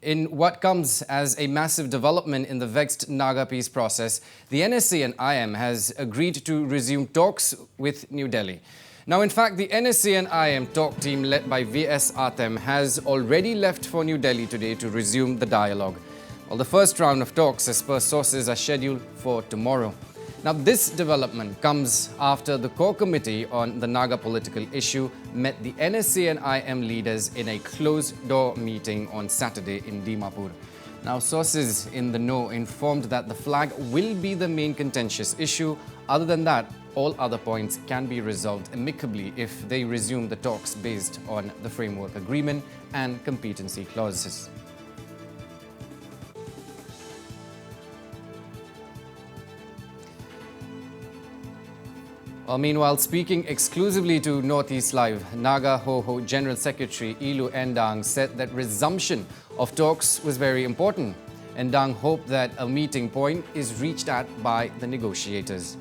In what comes as a massive development in the vexed Naga peace process, the NSCN-IM has agreed to resume talks with New Delhi. Now, in fact, the NSCN-IM talk team led by V.S. Atem has already left for New Delhi today to resume the dialogue. Well, the first round of talks, as per sources, are scheduled for tomorrow. Now, this development comes after the core committee on the Naga political issue met the NSCN-IM leaders in a closed-door meeting on Saturday in Dimapur. Now, sources in the know informed that the flag will be the main contentious issue. Other than that, all other points can be resolved amicably if they resume the talks based on the framework agreement and competency clauses. Well, meanwhile, speaking exclusively to Northeast Live, Naga Hoho General Secretary Elu Ndang said that resumption of talks was very important. Ndang hoped that a meeting point is reached at by the negotiators.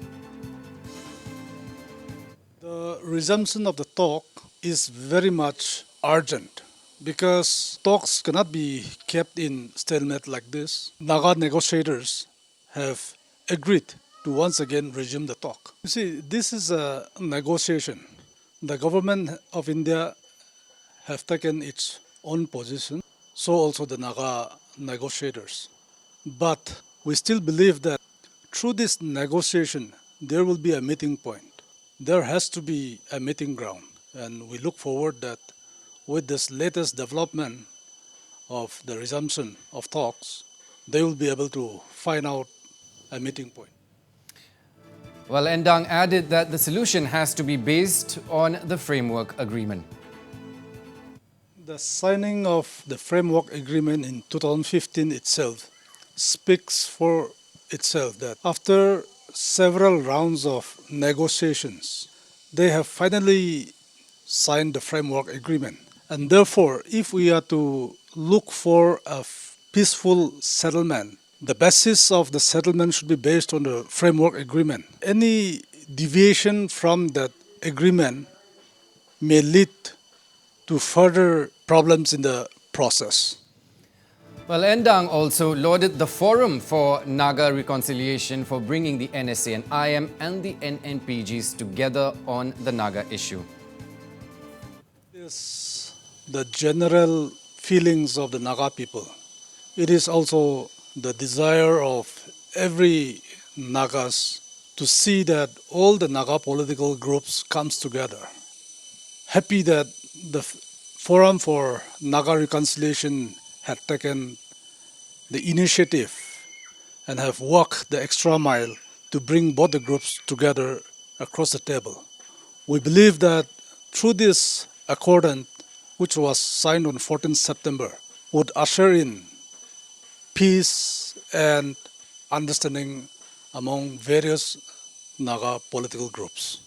The resumption of the talk is very much urgent because talks cannot be kept in stalemate like this. Naga negotiators have agreed to once again resume the talk. You see, this is a negotiation. The government of India have taken its own position, so also the Naga negotiators. But we still believe that through this negotiation, there will be a meeting point. There has to be a meeting ground, and we look forward that with this latest development of the resumption of talks, they will be able to find out a meeting point. Well, Ndang added that the solution has to be based on the framework agreement. The signing of the framework agreement in 2015 itself speaks for itself that after several rounds of negotiations, they have finally signed the framework agreement. And therefore, if we are to look for a peaceful settlement, the basis of the settlement should be based on the framework agreement. Any deviation from that agreement may lead to further problems in the process. Well, Ndang also lauded the Forum for Naga Reconciliation for bringing the NSCN-IM and the NNPGs together on the Naga issue. It is the general feelings of the Naga people. It is also the desire of every Nagas to see that all the Naga political groups comes together. Happy that the Forum for Naga Reconciliation had taken the initiative and have walked the extra mile to bring both the groups together across the table. We believe that through this accordant, which was signed on 14 September, would usher in peace and understanding among various Naga political groups.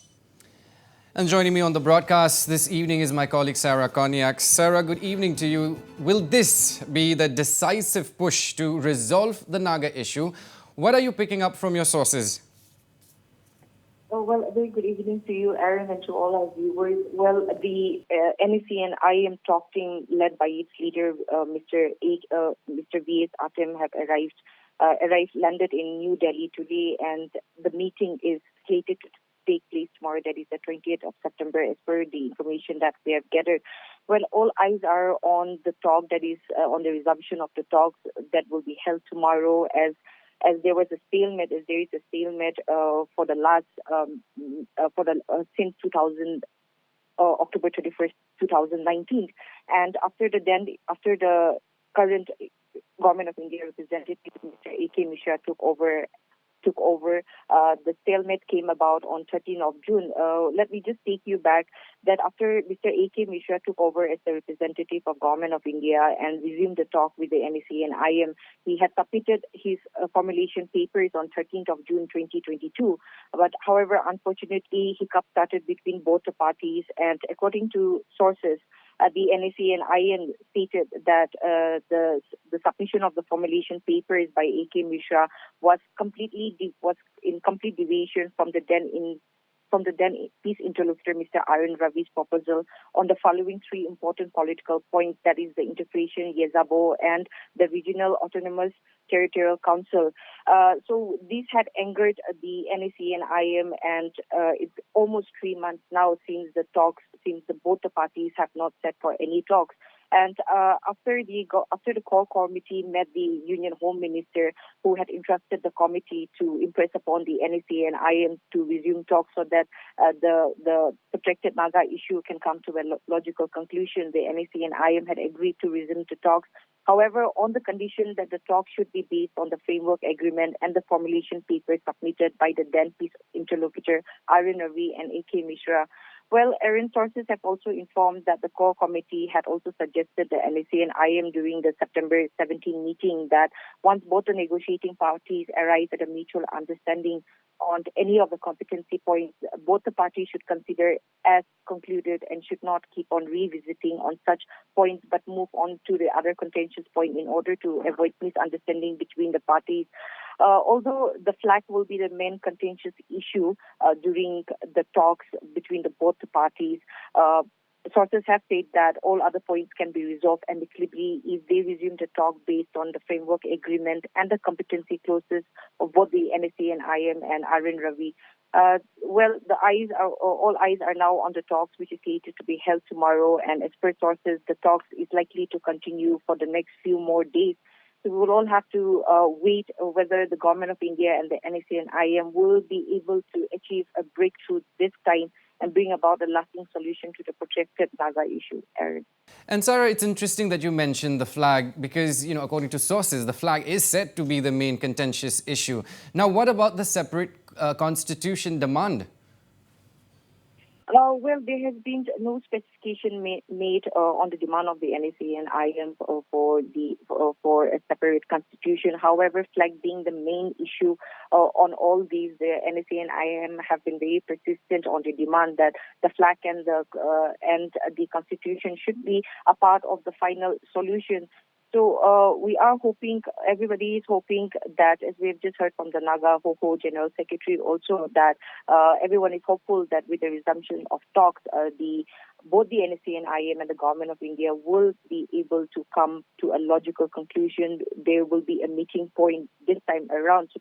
And joining me on the broadcast this evening is my colleague Sarah Konyak. Sarah, good evening to you. Will this be the decisive push to resolve the Naga issue? What are you picking up from your sources? Oh, well, a very good evening to you, Aaron, and to all our viewers. Well, the NSCN-IM talk team led by its leader, Mr. V.S. Atem, have landed in New Delhi today, and the meeting is slated to take place tomorrow, that is the 20th of September, as per the information that we have gathered. Well, all eyes are on the talk, that is on the resumption of the talks that will be held tomorrow, as there was a stalemate, as there is a stalemate for the last since October 21st, 2019, and after the current government of India representative, Mr. A.K. Mishra took over. The stalemate came about on 13th of June. Let me just take you back that after Mr. A.K. Mishra took over as the representative of Government of India and resumed the talk with the NSCN-IM, he had submitted his formulation papers on 13th of June 2022. But however, unfortunately, hiccups started between both the parties, and according to sources, the NSCN-IM stated that the submission of the formulation papers by A.K. Mishra was in complete deviation from the then from the then peace interlocutor, Mr. Arun Ravi's proposal on the following three important political points, that is the integration, Yezabo, and the Regional Autonomous Territorial Council. So these had angered the NSCN-IM, and it's almost 3 months now since both the parties have not set for any talks. And after the core committee met the Union Home Minister, who had entrusted the committee to impress upon the NSCN-IM to resume talks so that the protected Naga issue can come to a logical conclusion, the NSCN-IM had agreed to resume the talks. However, on the condition that the talks should be based on the framework agreement and the formulation paper submitted by the then peace interlocutor Arun Ravi and A.K. Mishra. Well, Aaron sources have also informed that the core committee had also suggested the NSCN-IM during the September 17 meeting that once both the negotiating parties arrive at a mutual understanding on any of the competency points, both the parties should consider as concluded and should not keep on revisiting on such points but move on to the other contentious point in order to avoid misunderstanding between the parties. Although the flag will be the main contentious issue during the talks between both the parties, sources have said that all other points can be resolved amicably if they resume the talk based on the framework agreement and the competency clauses of both the NSCN-IM and Arun Ravi. All eyes are now on the talks, which is slated to be held tomorrow, and as per sources, the talks is likely to continue for the next few more days. So we will all have to wait whether the government of India and the NSCN-IM will be able to achieve a breakthrough this time and bring about a lasting solution to the protected Naga issue, Aaron. And Sarah, it's interesting that you mentioned the flag because, according to sources, the flag is said to be the main contentious issue. Now, what about the separate constitution demand? Well, there has been no specification made on the demand of the NSCN-IM for a separate constitution. However, flag being the main issue on all these, the NSCN-IM have been very persistent on the demand that the flag and the constitution should be a part of the final solution. So we are hoping, everybody is hoping that, as we've just heard from the Naga Hoho General Secretary also, that everyone is hopeful that with the resumption of talks, both the NSCN-IM and the Government of India will be able to come to a logical conclusion. There will be a meeting point this time around. So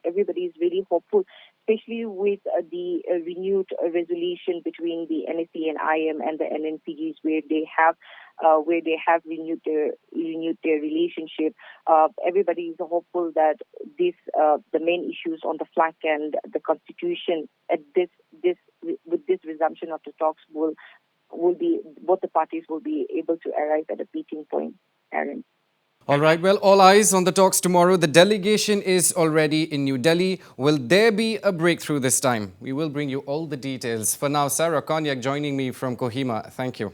everybody is really hopeful, especially with the renewed resolution between the NSCN-IM and the NNPGs, where they have renewed their relationship. Everybody is hopeful that the main issues on the flag and the constitution with this resumption of the talks both the parties will be able to arrive at a meeting point, Aaron. All right, well, all eyes on the talks tomorrow. The delegation is already in New Delhi. Will there be a breakthrough this time? We will bring you all the details. For now, Sarah Konyak joining me from Kohima. Thank you.